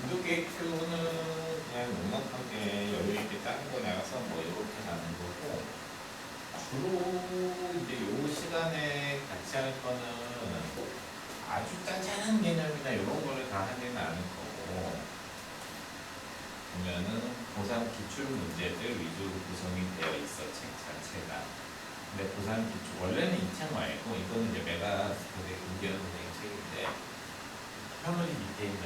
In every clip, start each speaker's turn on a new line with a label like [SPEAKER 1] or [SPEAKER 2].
[SPEAKER 1] 계획표는 그냥 넉넉하게 여유있게 짜는 거 나가서 뭐 이렇게 가는 거고, 주로 이제 요 시간에 같이 할 거는 아주 짠짠한 개념이나 이런 거를 다 하지는 않을 거고, 보면은 고3 기출 문제들 위주로 구성이 되어 있어, 책 자체가. 근데 고3 기출, 원래는 이 책 말고, 이거는 이제 메가스터디 김기현 선생님 책인데, 현원이 밑에 있는,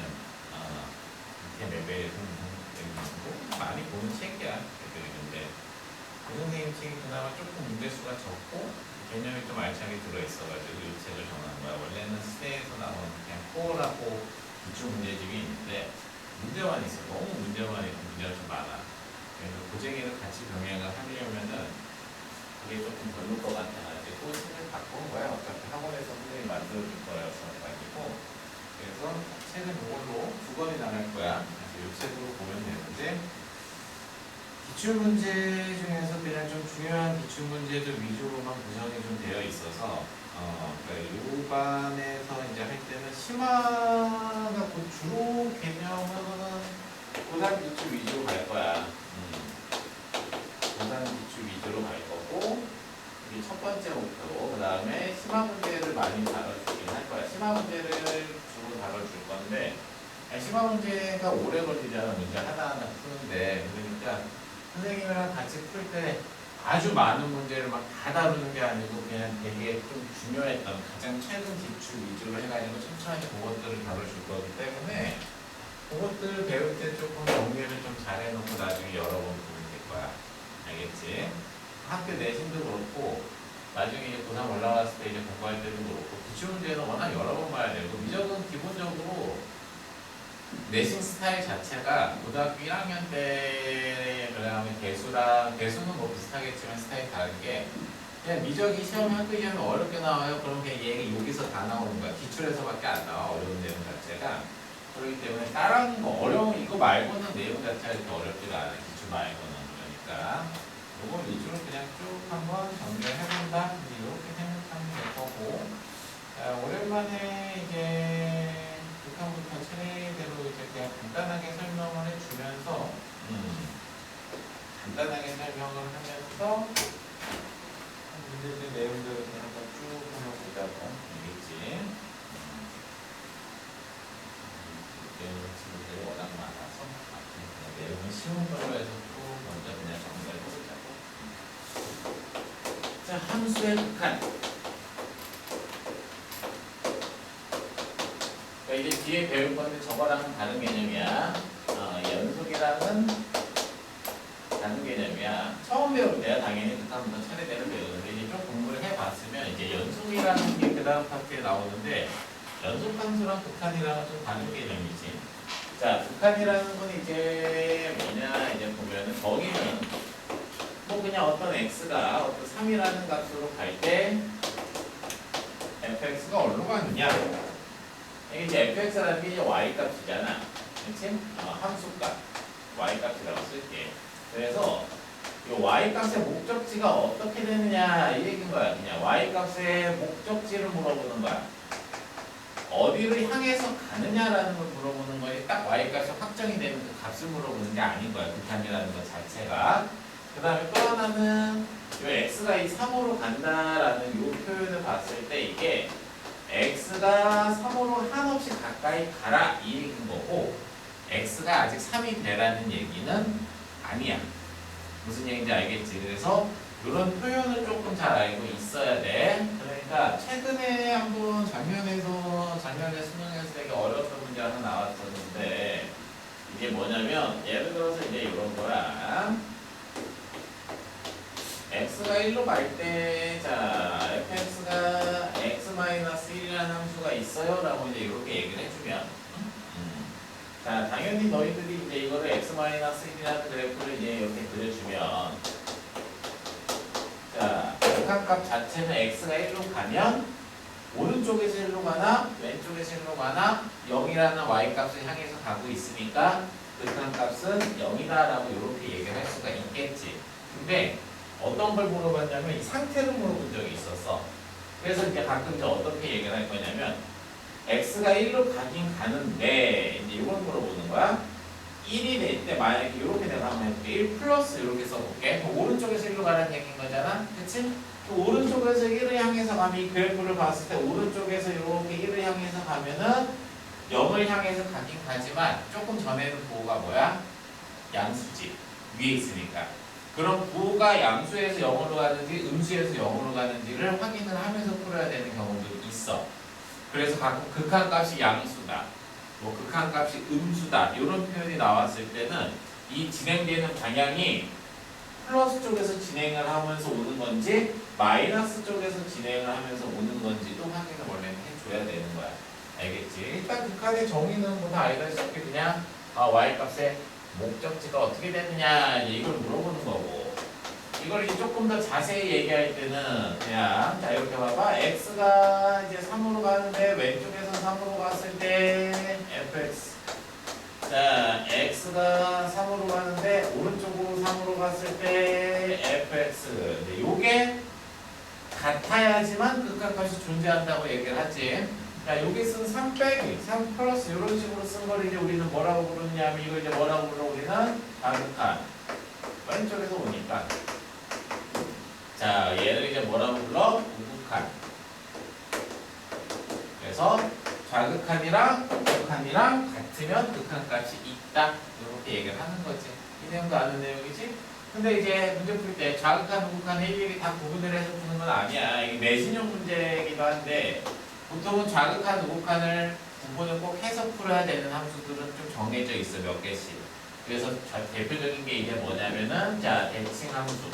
[SPEAKER 1] 밑에 레벨 선생님도 많이 보는 책이야, 애들인데. 그 선생님 책이 그나마 조금 문제수가 적고, 개념이 좀 알차게 들어있어가지고 이 책을 정한 거야. 원래는 스테에서 나오는 그냥 코어라고 기출 문제집이 있는데, 문제만 있어. 너무 문제만 있고 문제가 좀 많아. 그래서 고쟁이를 같이 병행을 하려면은 그게 조금 별로일 것 같아가지고 책을 바꾼 거야. 어차피 학원에서 선생님이 만들어줄 거여서 가지고. 그래서 책은 이걸로 2권이 나갈 거야. 그래서 이 책으로 보면 되는데, 기출문제 중에서 그냥 좀 중요한 기출문제들 위주로만 구성이 좀 되어 있어서, 그러니까 이 반에서 이제 할 때는 심화가 주로 개념은 고3 기출 위주로 갈 거야. 고3 기출 위주로 갈 거고, 이게 첫 번째 목표. 그 다음에 심화 문제를 많이 다뤄주긴 할 거야. 심화 문제를 주로 다뤄줄 건데, 심화 문제가 오래 걸리잖아. 문제 하나하나 푸는데. 그러니까 선생님이랑 같이 풀 때 아주 많은 문제를 막 다 다루는 게 아니고 그냥 되게 좀 중요했던 가장 최근 기출 위주로 해가지고 천천히 그것들을 다뤄줄 거기 때문에 그것들 배울 때 조금 정리를 좀 잘해놓고 나중에 여러 번 보면 될 거야. 알겠지? 학교 내신도 그렇고 나중에 이제 고3 올라갔을 때 이제 공부할 때도 그렇고 기출 문제는 워낙 여러 번 봐야 되고 미적은 기본적으로 내신 스타일 자체가 고등학교 1학년 때 그다음에 대수는 뭐 비슷하겠지만 스타일이 다른 게 그냥 미적이 시험 학교 시험에 어렵게 나와요. 그럼 그냥 얘가 여기서 다 나오는 거야. 기출에서밖에 안 나와. 어려운 내용 자체가. 그렇기 때문에 다른 거 어려운 이거 말고는 내용 자체가 이렇게 어렵지가 않아. 기출 말고는. 그러니까 이거 위주로 그냥 쭉 한번 정리를 해본다. 이렇게 생각하면 될 거고. 자, 오랜만에 이제 북한부터 차례대로 이제 그냥 간단하게 설명을 해주면서 간단하게 설명을 하면서 문제들 내용들을 그냥 한번 쭉 한번 보자고. 알겠지? 친구들이 워낙 많아서 내용은 쉬운 걸로 해서 또 먼저 그냥 정리를 해보자고. 자, 함수의 극한. 이제 뒤에 배울 건데 저거랑은 다른 개념이야. 연속이랑은 다른 개념이야. 처음 배울 때야 당연히 극한부터 차례대로 배우는데 이제 좀 공부를 해봤으면 이제 연속이라는 게 그 다음 파트에 나오는데 연속함수랑 극한이랑은 좀 다른 개념이지. 자, 극한이라는 건 이제 뭐냐 이제 보면은 거기는 뭐 그냥 어떤 x가 어떤 3이라는 값으로 갈 때 fx가 어디로 가느냐. 이게 이제 fx라는 게 이제 y값이잖아. 그치? 함수값. y값이라고 쓸게. 그래서 이 y값의 목적지가 어떻게 되느냐 이 얘기인 거야. 그냥 y값의 목적지를 물어보는 거야. 어디를 향해서 가느냐라는 걸 물어보는 거지 딱 y값이 확정이 되는 그 값을 물어보는 게 아닌 거야. 극한이라는 것 자체가. 그 다음에 또 하나는 이 x가 이 3으로 간다라는 이 표현을 봤을 때 이게 x가 3으로 한없이 가까이 가라 이 얘기인 거고 x가 아직 3이 되라는 얘기는 아니야. 무슨 얘기인지 알겠지? 그래서 이런 표현을 조금 잘 알고 있어야 돼. 그러니까 최근에 한번 작년에 수능에서 되게 어려웠던 문제 하나 나왔었는데 이게 뭐냐면 예를 들어서 이제 이런 거야. x가 1로 갈 때, 자, fx가 x-1이라는 함수가 있어요. 라고 이제 이렇게 얘기를 해주면. 자, 당연히 너희들이 이제 이거를 x-1이라는 그래프를 이제 이렇게 그려주면. 자, 극한값 자체는 x가 1로 가면, 오른쪽에서 1로 가나, 왼쪽에서 1로 가나, 0이라는 y값을 향해서 가고 있으니까, 극한값은 0이다라고 이렇게 얘기를 할 수가 있겠지. 근데, 어떤 걸 물어봤냐면 이 상태를 물어본 적이 있었어. 그래서 이제 가끔 이제 어떻게 얘기를 할 거냐면 x가 1로 가긴 가는데 이제 이걸 물어보는 거야. 1이 될 때 만약에 이렇게 내가 한번 해볼게. 1 플러스 이렇게 써볼게. 그럼 오른쪽에서 1로 가라는 얘기인 거잖아. 그치? 그 오른쪽에서 1을 향해서 가면 이 그래프를 봤을 때 오른쪽에서 이렇게 1을 향해서 가면은 0을 향해서 가긴 가지만 조금 전에는 부호가 뭐야? 양수지. 위에 있으니까. 그럼 부호가 양수에서 0으로 가는지 음수에서 0으로 가는지를 확인을 하면서 풀어야 되는 경우도 있어. 그래서 가끔 극한값이 양수다, 뭐 극한값이 음수다 이런 표현이 나왔을 때는 이 진행되는 방향이 플러스 쪽에서 진행을 하면서 오는 건지 마이너스 쪽에서 진행을 하면서 오는 건지도 확인을 원래는 해줘야 되는 거야. 알겠지? 일단 극한의 정의는 뭐 다 알다시피 그냥 y값의 목적지가 어떻게 되느냐 이걸 물어보는 거고, 이걸 이제 조금 더 자세히 얘기할 때는 그냥 자 이렇게 봐봐. x가 이제 3으로 가는데 왼쪽에서 3으로 갔을 때 fx, 자 x가 3으로 가는데 오른쪽으로 3으로 갔을 때 fx, 이제 요게 같아야지만 극한값이 존재한다고 얘기를 하지. 자, 여기 쓴 3 빼기, 3 플러스 이런 식으로 쓴 걸 이제 우리는 뭐라고 부르냐면 이걸 이제 뭐라고 불러? 우리는 좌극한. 왼쪽에서 오니까. 자, 얘를 이제 뭐라고 불러? 우극한. 그래서 좌극한이랑 우극한이랑 같으면 극한값이 있다. 이렇게 얘기를 하는 거지. 이 내용도 아는 내용이지? 근데 이제 문제 풀 때 좌극한, 우극한 일일이 다 구분을 해서 푸는 건 아니야. 이게 내신형 문제이기도 한데 보통은 좌극한, 우극한을 구분을 꼭 해서 풀어야 되는 함수들은 좀 정해져 있어, 몇 개씩. 그래서 대표적인 게 이제 뭐냐면은, 자, 대칭함수.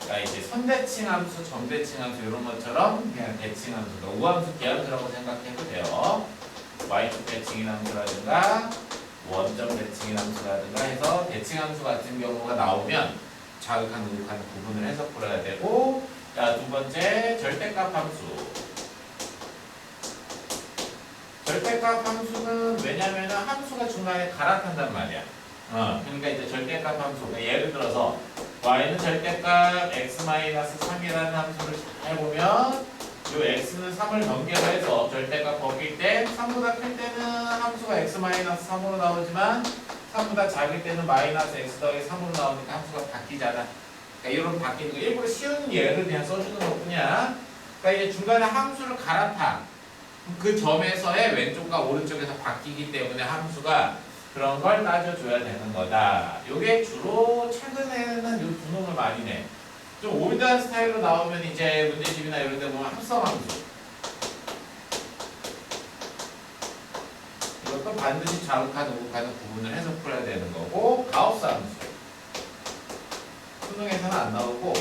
[SPEAKER 1] 그러니까 이제 선대칭함수, 점대칭함수 이런 것처럼 그냥 대칭함수가 우함수, 기함수라고 생각해도 돼요. y축 대칭인 함수라든가 원점 대칭인 함수라든가 해서 대칭함수 같은 경우가 나오면 좌극한, 우극한 구분을 해서 풀어야 되고, 자, 두 번째 절대값 함수. 절대값 함수는 왜냐면은 함수가 중간에 갈아탄단 말이야. 그러니까 이제 절대값 함수. 그러니까 예를 들어서 y는 절대값 x-3이라는 함수를 잘 보면 요 x는 3을 넘겨서 해서 절대값 벗길 때 3보다 클 때는 함수가 x-3으로 나오지만 3보다 작을 때는 마이너스 x 더하기 3으로 나오니까 함수가 바뀌잖아. 그러니까 이런 바뀌는 거 일부러 쉬운 예를 그냥 써주는 것뿐이야. 그러니까 이제 중간에 함수를 갈아타. 그 점에서의 왼쪽과 오른쪽에서 바뀌기 때문에 함수가 그런 걸 따져줘야 되는 거다. 요게 주로 최근에는 요 두 놈을 많이 내. 좀 올드한 스타일로 나오면 이제 문제집이나 이런 데 보면 합성함수. 이것도 반드시 좌극한, 우극한은 구분을 해서 풀어야 되는 거고, 가우스 함수. 수능에서는 안 나오고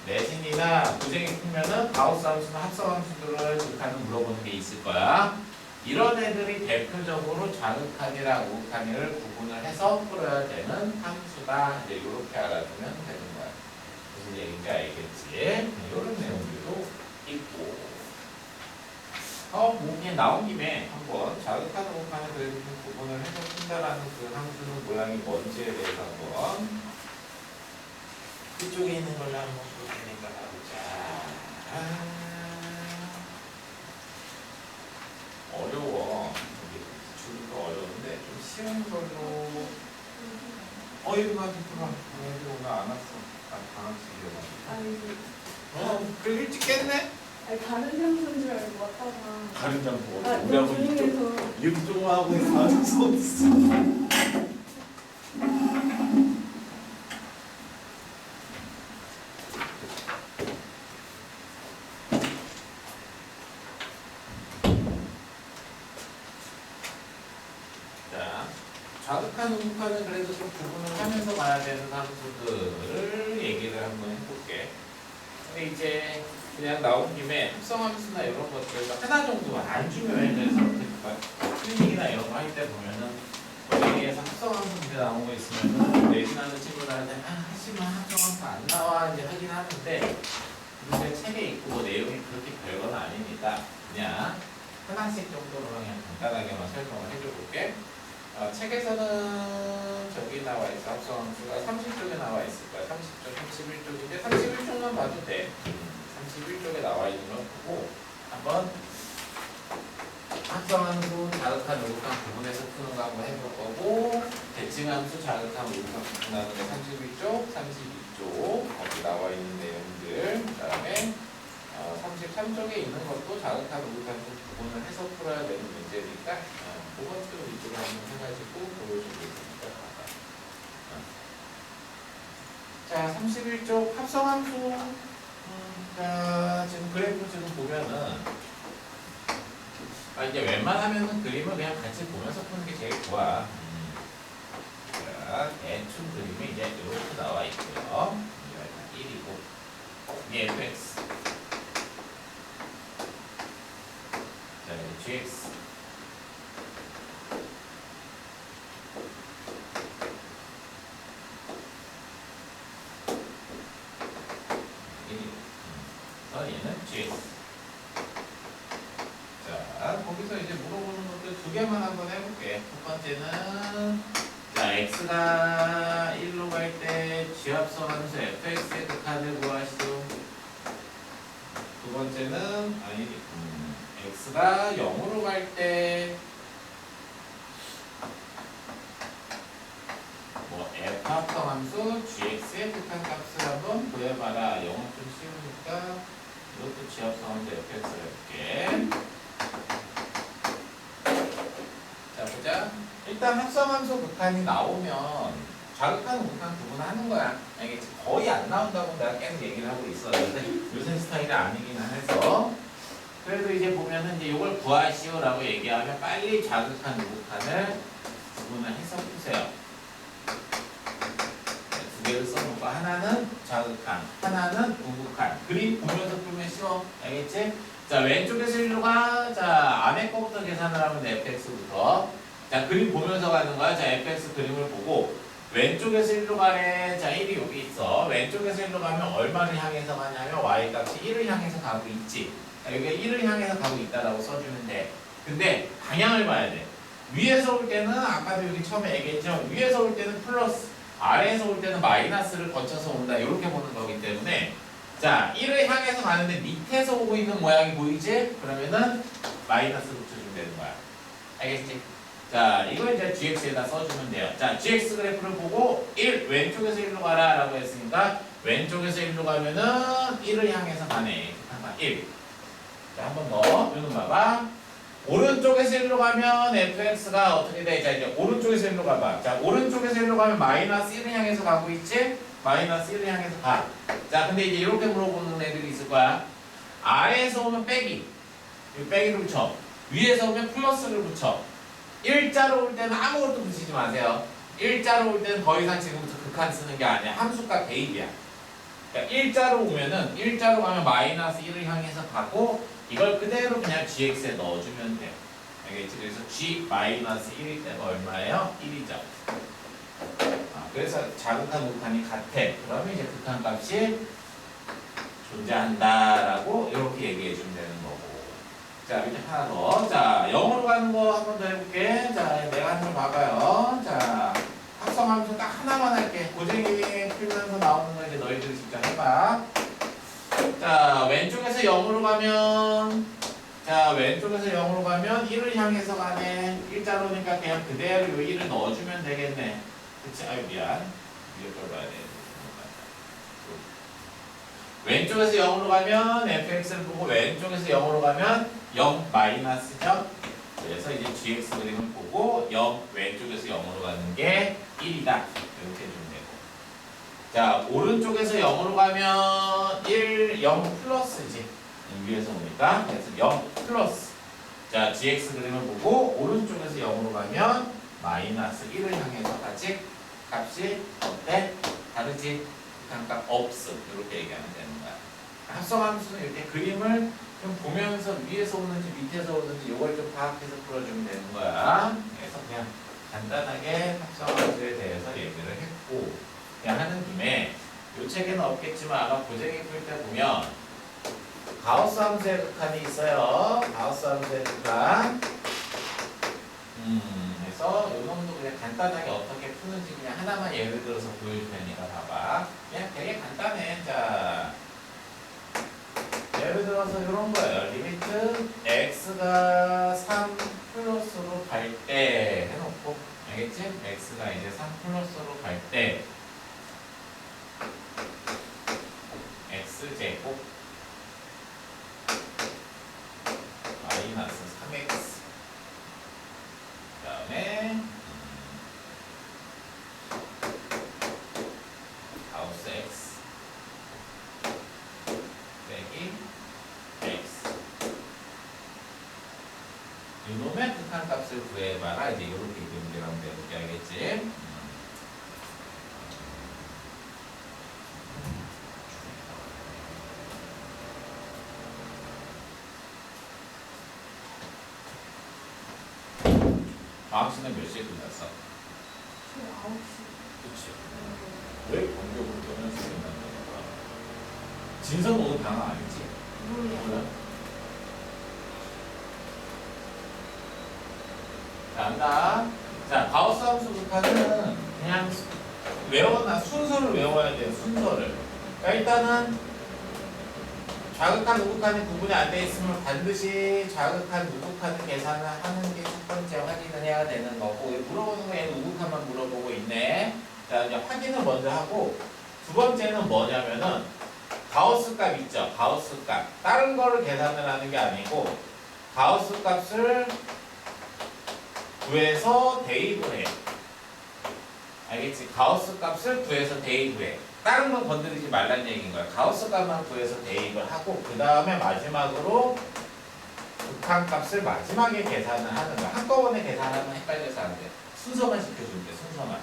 [SPEAKER 1] 내신이나 부정이 풀면은 가우스 함수나 합성 함수들을 극한은 물어보는 게 있을 거야. 이런 애들이 대표적으로 좌극한이랑 우극한을 구분을 해서 풀어야 되는 함수다. 이제 이렇게 알아두면 되는 거야. 무슨 얘기인지 알겠지? 이런 내용들도 있고. 뭐 그냥 나온 김에 한번 좌극한, 우극한을 그래도 좀 구분을 해서 푼다라는 그 함수는 모양이 뭔지에 대해서 한번 이쪽에 있는 걸로 한번 볼 테니까 가보자. 어려워. 기출도 어려운데 좀 쉬운 걸로. 이거 가지고 들어와. 애들 오늘 안 왔어. 방학식이라고. 그래 일찍 깼네?
[SPEAKER 2] 아니 다른 향수인 줄 알고 왔다가.
[SPEAKER 1] 다른 장소.
[SPEAKER 2] 우리 한번
[SPEAKER 1] 이쪽 하고 있어. 좌극한, 우극한은 그래도 좀 구분을 하면서 가야 되는 함수들을 얘기를 한번 해볼게. 근데 이제 그냥 나온 김에 합성함수나 이런 것들 하나 정도만 안 중요해. 그래서 클리닉이나 이런 거 할 때 보면은 원래에서 합성함수 문제 나온 거 있으면은 내신하는 친구들한테 하지마 합성함수 안 나와 이제 하긴 하는데 근데 책에 있고 뭐 내용이 그렇게 별건 아니니까 그냥 하나씩 정도로 그냥 간단하게만 설명을 해줘볼게. 책에서는 저기 나와 있어. 합성함수가 30쪽에 나와 있을 거야. 30쪽, 31쪽인데 31쪽만 봐도 돼. 31쪽에 나와 있는 거 보고 한번 합성함수 자극한 우극한 구분해서 푸는 거 한번 해볼 거고, 대칭함수 자극한 우극한 구분하는 게 32쪽 거기 나와 있는 내용들, 그 다음에 33쪽에 있는 것도 자극한 우극한 구분을 해서 풀어야 되는 문제니까 그것도 위주로 한번 해가지고 보여주겠습니다. 자, 31쪽 합성함수. 자, 지금 그래프 지금 보면은 이제 웬만하면은 그림을 그냥 같이 보면서 푸는 게 제일 좋아. 자, 대충 그림이 이제 이렇게 나와 있고요. 여기가 1이고, 이게 fx. 자, 여기 gx. 얘는 gx. 자, 거기서 이제 물어보는 것들 두 개만 한번 해볼게. 첫 번째는, 자, x가 1로 갈 때 지합성 함수 fx의 극한을 구하시오. 두 번째는, x가 0으로 갈 때, f 합성 함수 gx의 극한 값을 한번 구해봐라. 영어 좀 쉬우니까, 이것도 지합성 함수 fx를 해볼게. 자, 보자. 일단 합성함수 극한이 나오면 자극한 극한 구분하는 거야. 이게 거의 안 나온다고 내가 계속 얘기를 하고 있었는데 요새 스타일이 아니긴 해서, 그래도 이제 보면은 이제 이걸 구하시오라고 얘기하면 빨리 자극한 극한을 구분을 해서 푸세요. 두 개를 써놓고 하나는 자극한, 하나는 우극한. 그림 보면서 풀면 쉬워. 알겠지? 자, 왼쪽에서 1로 가. 자, 안에 거부터 계산을 하면 돼, fx부터. 자, 그림 보면서 가는 거야. 자, fx 그림을 보고 왼쪽에서 1로 가래. 자, 1이 여기 있어. 왼쪽에서 1로 가면 얼마를 향해서 가냐면 y 값이 1을 향해서 가고 있지. 자, 여기가 1을 향해서 가고 있다라고 써주면 돼. 근데 방향을 봐야 돼. 위에서 올 때는 아까도 여기 처음에 얘기했죠. 위에서 올 때는 플러스, 아래에서 올 때는 마이너스를 거쳐서 온다. 이렇게 보는 거기 때문에, 자, 1을 향해서 가는데 밑에서 오고 있는 모양이 보이지? 그러면은 마이너스 붙여주면 되는 거야. 알겠지? 자, 이걸 이제 gx에다 써주면 돼요. 자, gx 그래프를 보고 1, 왼쪽에서 1로 가라 라고 했으니까 왼쪽에서 1로 가면은 1을 향해서 가네. 잠깐 1. 자, 한 번 더. 이거 봐봐. 오른쪽에서 1로 가면 fx가 어떻게 돼? 자, 이제 오른쪽에서 1로 가봐. 자, 오른쪽에서 1로 가면 마이너스 1을 향해서 가고 있지? 마이너스 1을 향해서 가. 자, 근데 이제 이렇게 물어보는 애들이 있을 거야. 아래에서 오면 빼기. 이 빼기를 붙여. 위에서 오면 플러스를 붙여. 일자로 올 때는 아무것도 붙이지 마세요. 일자로 올 때는 더 이상 지금부터 극한 쓰는 게 아니야. 함수값 대입이야. 그러니까 일자로 오면은, 일자로 가면 마이너스 1을 향해서 가고, 이걸 그대로 그냥 gx에 넣어주면 돼. 알겠지? 그래서 g 마이너스 1일 때가 얼마예요? 1이죠. 그래서 자극한 극한이 같아. 그러면 이제 극한 값이 존재한다라고 이렇게 얘기해 주면 되는 거고. 자, 밑에 하나 더. 자, 0으로 가는 거 한 번 더 해볼게. 자, 내가 한 번 봐봐요. 자, 합성함수 딱 하나만 할게. 고쟁이 풀면서 나오는 거 이제 너희들이 직접 해봐. 자, 왼쪽에서 0으로 가면, 자, 왼쪽에서 0으로 가면 1을 향해서 가네. 일자로니까 그냥 그대로 요 1을 넣어주면 되겠네. 그치? 아유, 미안. 이걸 봐야 돼. 왼쪽에서 0으로 가면 fx를 보고 왼쪽에서 0으로 가면 0 마이너스죠. 그래서 이제 gx 그림을 보고 0 왼쪽에서 0으로 가는 게 1이다. 이렇게 해주면 되고. 자, 오른쪽에서 0으로 가면 1, 0 플러스지. 위에서 오니까. 그래서 0 플러스. 자, gx 그림을 보고 오른쪽에서 0으로 가면 마이너스 1을 향해서 가지. 값이 어때? 다르지? 값 없음. 이렇게 얘기하면 되는 거야. 합성함수는 이렇게 그림을 좀 보면서 위에서 오는지 밑에서 오는지 이걸 좀 파악해서 풀어주면 되는 거야. 그래서 그냥 간단하게 합성함수에 대해서 얘기를 했고, 그냥 하는 김에 이 책에는 없겠지만 아마 고쟁이 풀 때 보면 가우스 함수의 극한이 있어요. 가우스 함수의 극한. 그래서 이 놈도 그냥 간단하게 어떻게 푸는지 그냥 하나만 예를 들어서 보여줄 테니까 봐봐. 그냥 되게 간단해. 자, 예를 들어서 이런 거예요. 리미트 x가 3 플러스로 갈 때 해놓고, 알겠지? x가 이제 3 플러스로 갈 때 x제곱 마이너스 3x 그 다음에 가우스 x 빼기 x 이놈의 극한값을 구해봐라. 이제 이렇게 문제라면 되는 게 알겠지? 방학시는 몇 시에 끝났어?
[SPEAKER 2] 저 9시.
[SPEAKER 1] 그치. 왜 공격으로 떠날 수 있는 거야? 진성 오늘 방학 아니지? 몰라? 자, 간다. 자, 가우스 함수 극한은 그냥 순서를 외워야 돼요. 순서를. 그러니까 일단은 좌극한 우극한이 구분이 안 돼 있으면 반드시 좌극한 우극한 계산을 하는 게 첫 번째 확인을 해야 되는 거고, 물어보는 거 얘는 우극한만 물어보고 있네. 자, 이제 확인을 먼저 하고, 두 번째는 뭐냐면은 가우스 값 있죠. 가우스 값. 다른 거를 계산을 하는 게 아니고 가우스 값을 구해서 대입을 해. 알겠지? 가우스 값을 구해서 대입을 해. 다른 건 건드리지 말란 얘기인 거야. 가우스 값만 구해서 대입을 하고 그 다음에 마지막으로 극한값을 마지막에 계산을 하는 거야. 한꺼번에 계산하면 헷갈려서 안 돼. 순서만 지켜주면 돼. 순서만.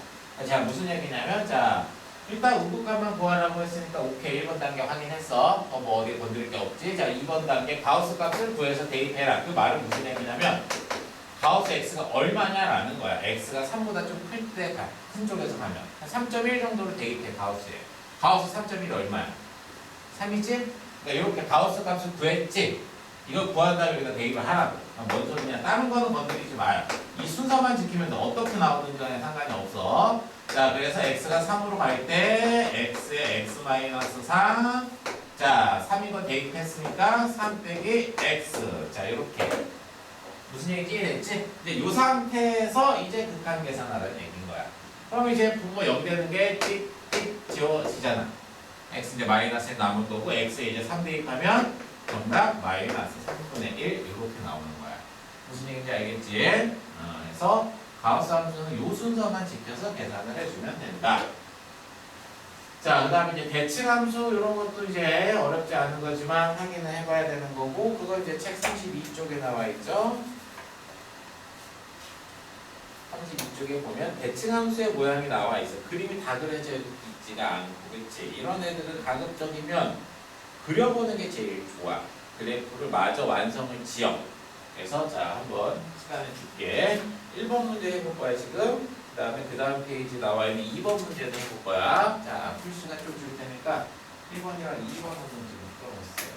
[SPEAKER 1] 자, 무슨 얘기냐면 자, 일단 우극값만 구하라고 했으니까 오케이 1번 단계 확인했어. 뭐 어디 건드릴 게 없지. 자, 2번 단계 가우스 값을 구해서 대입해라. 그 말은 무슨 얘기냐면 가우스 x가 얼마냐라는 거야. x가 3보다 좀 클 때 큰 쪽에서 가면 한 3.1 정도로 대입해. 가우스에. 가우스 3.1 얼마야? 3이지? 그러니까 이렇게 가우스 값을 구했지? 이거 구한 다음에 여기다 대입을 하라고. 뭔 소리냐? 다른 거는 건드리지 마요. 이 순서만 지키면 어떻게 나오든지 간에 상관이 없어. 자, 그래서 x가 3으로 갈 때 x에 x-3. 자, 3이거 대입했으니까 3 빼기 x. 자, 이렇게. 무슨 얘기지? 됐지? 이제 이 상태에서 이제 극한 계산하라는 얘기인 거야. 그럼 이제 분모 0 되는 게 띡띡 지워지잖아. x 이제 마이너스 남은 거고 x에 이제 3 대입하면 정답 마이너스 3분의 1 이렇게 나오는 거야. 무슨 얘기인지 알겠지? 그래서 가우스 함수는 요 순서만 지켜서 계산을 해주면 된다. 자, 그 다음에 이제 대칭 함수 이런 것도 이제 어렵지 않은 거지만 확인을 해봐야 되는 거고, 그건 이제 책 32쪽에 나와 있죠. 32쪽에 보면 대칭 함수의 모양이 나와 있어. 그림이 다 그려져 있지가 않고, 그렇지? 이런 애들은 가급적이면 그려보는 게 제일 좋아. 그래프를 마저 완성을 지어. 그래서 자, 한번 시간을 줄게. 1번 문제 해볼 거야 지금. 그 다음에 그 다음 페이지 나와 있는 2번 문제도 해볼 거야. 자, 풀 시간 좀 줄 테니까 1번이랑 2번 한번 지금 풀어보세요.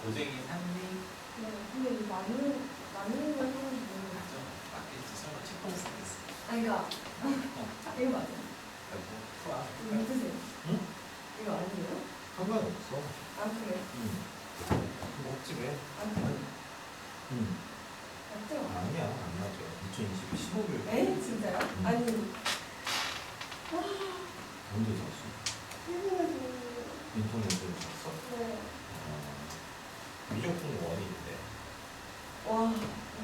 [SPEAKER 1] 고쟁이 샀니?
[SPEAKER 2] 네, 근데 이 맞는 걸 하는지 모르겠어.
[SPEAKER 1] 맞아. 맞겠지. 설마 책봉 쓰겠어.
[SPEAKER 2] 아니, 그니까, 이거 맞아.
[SPEAKER 1] 좋아.
[SPEAKER 2] 이거 누구세요?
[SPEAKER 3] 응?
[SPEAKER 2] 이거 아니에요?
[SPEAKER 3] 상관없어.
[SPEAKER 2] 아, 그래.
[SPEAKER 3] 응. 먹지 왜?
[SPEAKER 2] 아, 그래.
[SPEAKER 3] 응.
[SPEAKER 2] 맞죠?
[SPEAKER 3] 아니야, 안 맞아. 2022 15일.
[SPEAKER 2] 에? 진짜요? 아니,
[SPEAKER 3] 언제 샀어?
[SPEAKER 2] 해가지고.
[SPEAKER 3] 인터넷으로 샀어?
[SPEAKER 2] 네.
[SPEAKER 3] 미적분 원인데.
[SPEAKER 2] 와,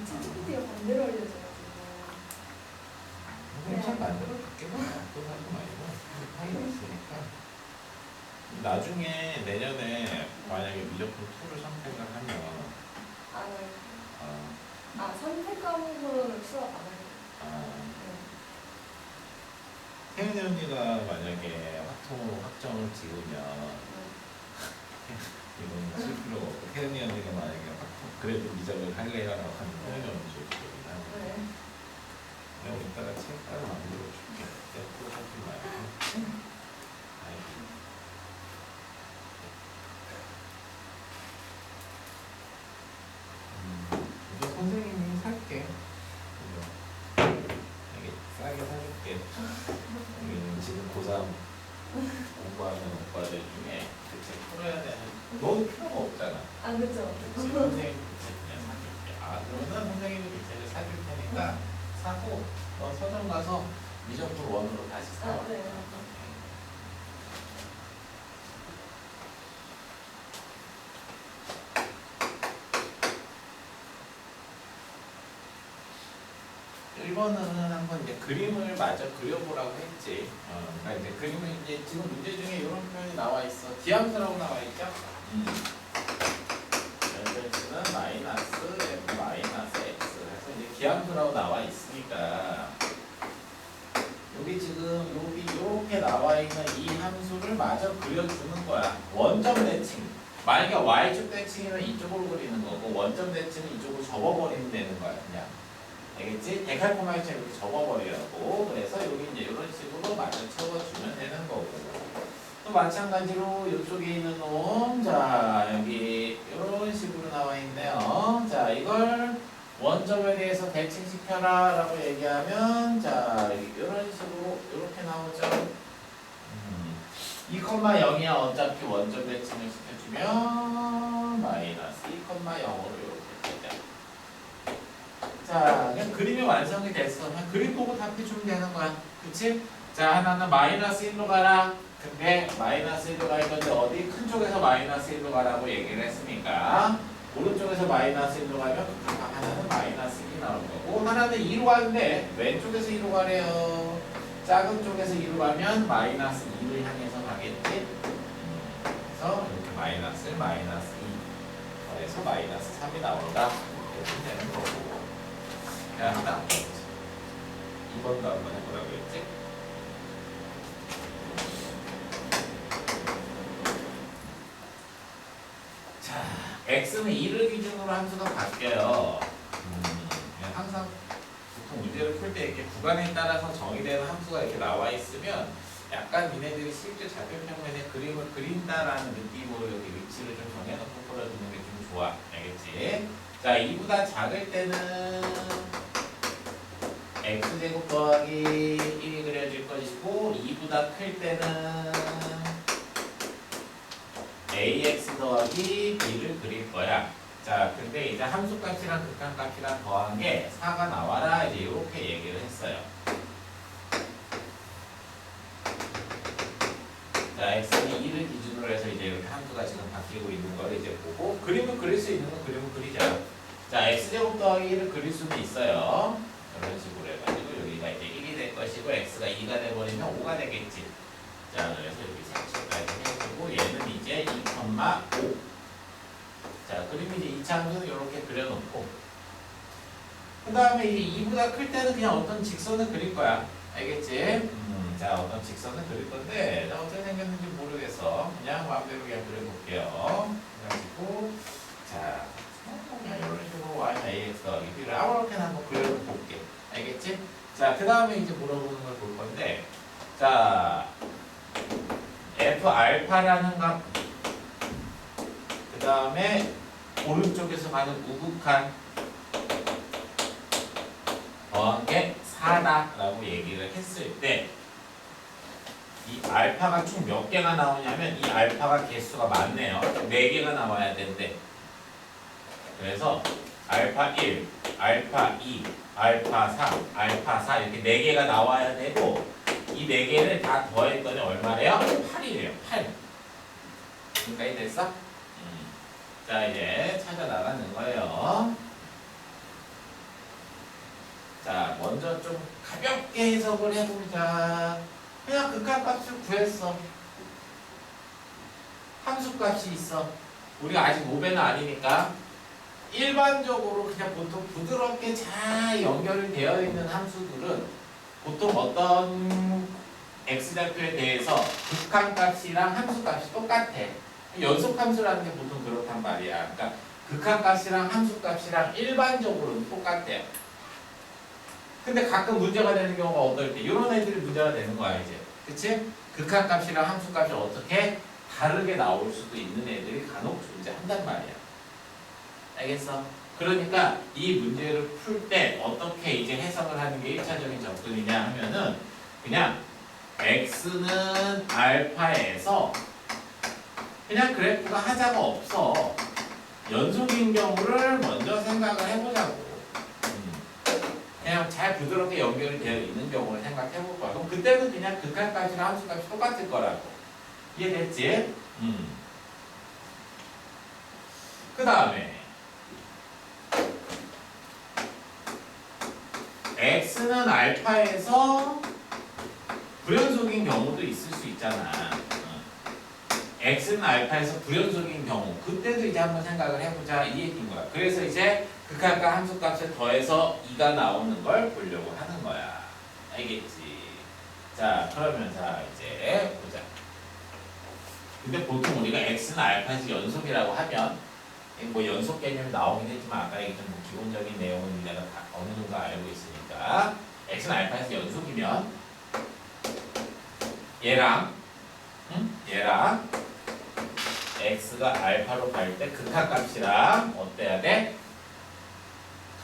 [SPEAKER 2] 챗GPT가 반대로 알려져가지고.
[SPEAKER 3] 잘 만들어줄게. 또 사지 말고. 파일 있으니까. 나중에 내년에 만약에 미적분 2를 선택을 하면
[SPEAKER 2] 안 할.
[SPEAKER 3] 아,
[SPEAKER 2] 선택 과목으로는 수업 안 할.
[SPEAKER 3] 아,
[SPEAKER 2] 네.
[SPEAKER 3] 태은이 언니가 만약에 확정을 지으면 이거는 쓸 필요가 없고 태은이 언니가 만약에 그래도 미적을 할래요라고 하면 태은이 언니 줄거긴 하고
[SPEAKER 2] 네.
[SPEAKER 3] 내가 이따가 책 따로 만들어줄게. 내가 또 하지 말고. 아이고. 이제 선생님이 살게. 그죠? 이게 싸게 사줄게. 여기는 지금 고3 공부하는 오빠들 중에 그 책 풀어야 되는 넌 필요가 없잖아.
[SPEAKER 2] 아, 그쵸.
[SPEAKER 1] 그치, 선생님 그 책 그냥 사줄게. 아, 그러면 선생님이 그 책을 사줄 테니까 사고 너 서점 가서 미적분 원으로 다시 사와.
[SPEAKER 2] 아, 네.
[SPEAKER 1] 일 1번은 한번 이제 그림을 마저 그려보라고 했지. 그러니까 이제 그림을 이제 지금 문제 중에 이런 표현이 나와 있어. 디함수라고 나와 있죠? 연결치는 마이너스 f 마이너스 x. 그래서 이제 기함수라고 나와 있으니까 여기 지금 여기 이렇게 나와 있는 이 함수를 마저 그려주는 거야. 원점 대칭. 만약에 y축 대칭이면 이쪽으로 그리는 거고 원점 대칭은 이쪽으로 접어버리면 되는 거야. 그냥. 알겠지? 데칼코마니처럼 이렇게 접어버리라고. 그래서 여기 이제 이런 식으로 맞춰 쳐주면 되는 거고. 또 마찬가지로 이쪽에 있는 놈, 자 여기 이런 식으로 나와 있네요. 자 이걸 원점에 대해서 대칭시켜라 라고 얘기하면 자 이런 식으로 이렇게 나오죠. 2,0이야 어차피 원점 대칭을 시켜주면 마이너스 2,0으로 이렇게 되죠. 자, 그냥 그림이 완성이 됐어. 그냥 그림 보고 답해주면 되는 거야. 그치? 자, 하나는 마이너스 1로 가라. 근데 마이너스 1로 갈 건데 어디? 큰 쪽에서 마이너스 1로 가라고 얘기를 했으니까 오른쪽에서 마이너스 1로 가면 하나는 마이너스 1이 나올 거고 하나는 2로 가는데 왼쪽에서 2로 가래요. 작은 쪽에서 2로 가면 마이너스 2를 향해서 가겠지? 그래서 이렇게 마이너스 1, 마이너스 2 그래서 마이너스 3이 나온다. 이렇게 되는 거고 야, 하나 2번도 한번 해보라고 했지? 자, x는 2를 기준으로 함수가 바뀌어요. 항상 보통 문제를 풀 때 이렇게 구간에 따라서 정의되는 함수가 이렇게 나와 있으면 약간 니네들이 실제 좌표평면에 그림을 그린다라는 느낌으로 여기 위치를 좀 정해놓고 풀어주는 게 좀 좋아. 알겠지? 자, 2보다 작을 때는 x제곱 더하기 1이 그려질 것이고 2보다 클 때는 ax 더하기 b를 그릴 거야. 자, 근데 이제 함수값이랑 극한값이랑 더한 게 4가 나와라 이제 이렇게 얘기를 했어요. 자, x는 2를 기준으로 해서 이제 이렇게 함수가 지금 바뀌고 있는 걸 이제 보고 그림을 그릴 수 있는 건 그림을 그리자. 자, x제곱 더하기 1을 그릴 수는 있어요. 이런 식으로 해가지고 여기가 이제 1이 될 것이고 x가 2가 돼버리면 5가 되겠지. 자, 그래서 여기 30까지 해주고 얘는 이제 2,5. 자, 그림이 이제 2차 함수는 이렇게 그려놓고 그 다음에 이제 2보다 클 때는 그냥 어떤 직선을 그릴 거야. 알겠지? 자, 어떤 직선을 그릴 건데 자, 어떻게 생겼는지 모르겠어. 그냥 마음대로 그냥 그려볼게요. 그래가지고 자, 그냥 이런 식으로 y는 ax 더하기 b를 아무렇게나 한번 그려볼게. 알겠지? 자, 그 다음에 이제 물어보는 걸 볼 건데 자, f 알파라는 값 그 다음에 오른쪽에서 가는 우극한 더한 게 4다라고 얘기를 했을 때 이 알파가 총 몇 개가 나오냐면 이 알파가 개수가 많네요. 4개가 나와야 된대. 그래서 알파 1, 알파 2, 알파 3, 알파 4 이렇게 4개가 나와야 되고 이 4개를 다 더했더니 얼마래요? 8이래요. 8. 지금까지 됐어? 자 이제 찾아 나가는 거예요. 자 먼저 좀 가볍게 해석을 해보자. 그냥 극한값을 구했어. 함수값이 있어. 우리가 아직 5배는 아니니까 일반적으로 그냥 보통 부드럽게 잘 연결이 되어 있는 함수들은 보통 어떤 x좌표에 대해서 극한값이랑 함수값이 똑같아. 연속함수라는 게 보통 그렇단 말이야. 그러니까 극한값이랑 함수값이랑 일반적으로는 똑같아요. 근데 가끔 문제가 되는 경우가 어떨 때 이런 애들이 문제가 되는 거야 이제. 그치? 극한값이랑 함수값이 어떻게 다르게 나올 수도 있는 애들이 간혹 존재한단 말이야. 알겠어? 그러니까 이 문제를 풀 때 어떻게 이제 해석을 하는 게 1차적인 접근이냐 하면은 그냥 x는 알파에서 그냥 그래프가 하자가 없어. 연속인 경우를 먼저 생각을 해보자고. 그냥 잘 부드럽게 연결이 되어 있는 경우를 생각해 볼 거야. 그럼 그때는 그냥 극한값이랑 함수값이 똑같을 거라고. 이해됐지? 그 다음에 x는 알파에서 불연속인 경우도 있을 수 있잖아. x는 알파에서 불연속인 경우 그때도 이제 한번 생각을 해보자 이 얘기인 거야. 그래서 이제 극한값 함수값을 더해서 2가 나오는 걸 보려고 하는 거야. 알겠지? 자 그러면 자 이제 보자. 근데 보통 우리가 x는 알파에서 연속이라고 하면 뭐 연속 개념이 나오긴 했지만 아까 얘기했던 뭐 기본적인 내용은 내가 다 어느 정도 알고 있으니까 x는 알파에서 연속이면 얘랑 얘랑 x가 알파로 갈 때 극한값이랑 어때야 돼?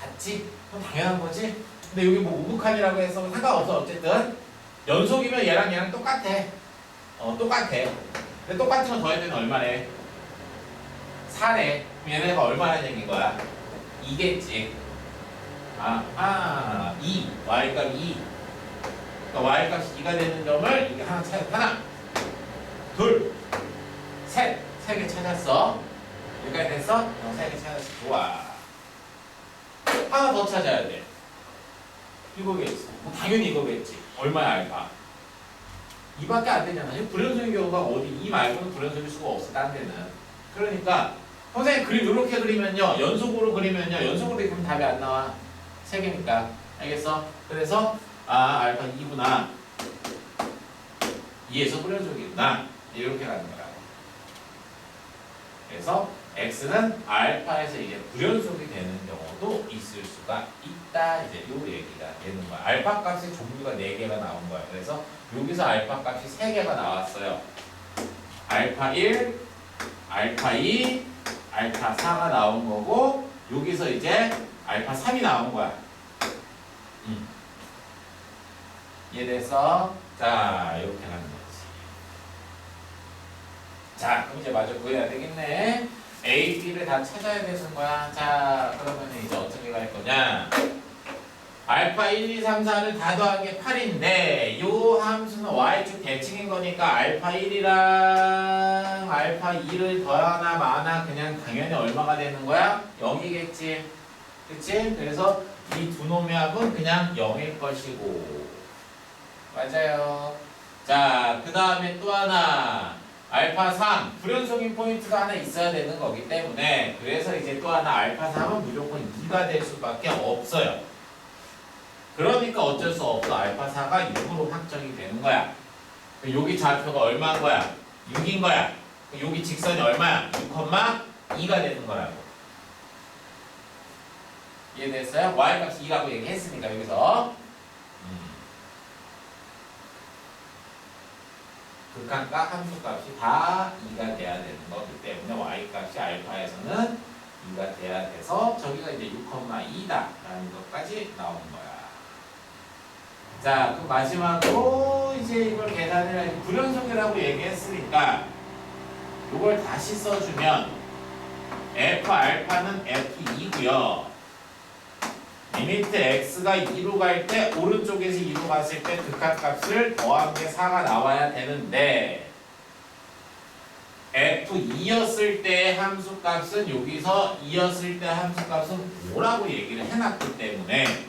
[SPEAKER 1] 같지? 그럼 당연한 거지? 근데 여기 뭐 우극한이라고 해서 상관없어. 어쨌든 연속이면 얘랑 똑같아. 똑같아. 근데 똑같은 거 더했더니 얼마래? 4래. 그럼 얘네가 얼마나 생긴 거야? 2겠지. 2. y값 2. 그러니까 y값이 2가 되는 점을 이렇게 하나 찾아. 하나, 둘, 셋. 3개 찾았어. 여기까지 됐어? 3개 찾았어. 좋아. 하나 더 찾아야 돼. 이거겠지. 뭐 당연히 이거겠지. 얼마야 알파? 2밖에 안 되잖아. 불연속인 경우가 어디 2 말고는 불연속일 수가 없어. 딴 데는. 그러니까 선생님 그림 이렇게 그리면요. 연속으로 그리면요. 연속으로 그리면 답이 안 나와. 3개니까. 알겠어? 그래서 알파 2구나. 2에서 불연속이구나. 이렇게 가는 거라고. 그래서 x는 알파에서 이제 불연속이 되는 경우도 있을 수가 있다. 이제 요 얘기가 되는 거야. 알파 값의 종류가 4개가 나온 거야. 그래서 여기서 알파 값이 3개가 나왔어요. 알파 1, 알파 2, 알파 4가 나온 거고 여기서 이제 알파 3이 나온 거야. 이해됐어? 자, 이렇게 하는 거지. 자, 그럼 이제 마저 구해야 되겠네. A, B를 다 찾아야 되는 거야. 자, 그러면 이제 어떻게 갈 거냐? 알파 1, 2, 3, 4를 다 더한 게 8인데 요 함수는 y축 대칭인 거니까 알파 1이랑 알파 2를 더하나 마나 그냥 당연히 얼마가 되는 거야? 0이겠지. 그치? 그래서 이 두 놈의 합은 그냥 0일 것이고 맞아요. 자, 그 다음에 또 하나 알파 3 불연속인 포인트가 하나 있어야 되는 거기 때문에 그래서 이제 또 하나 알파 3은 무조건 2가 될 수밖에 없어요. 그러니까 어쩔 수 없어. 알파 4가 6으로 확정이 되는 거야. 여기 좌표가 얼마인 거야? 6인 거야. 여기 직선이 얼마야? 6,2가 되는 거라고. 이해됐어요? y값이 2라고 얘기했으니까 여기서 극한값 함수값이 다 2가 돼야 되는 거기 때문에 y값이 알파에서는 2가 돼야 돼서 저기가 이제 6,2다라는 것까지 나오는 거야. 자, 그 마지막으로 이제 이걸 계산을 불연속이라고 얘기했으니까 이걸 다시 써주면 f 알파는 f2고요. 리미트 x가 2로 갈 때 오른쪽에서 2로 갔을 때 극한값을 더한 게 4가 나와야 되는데 f2였을 때 함수값은 여기서 2였을 때 함수값은 5라고 얘기를 해놨기 때문에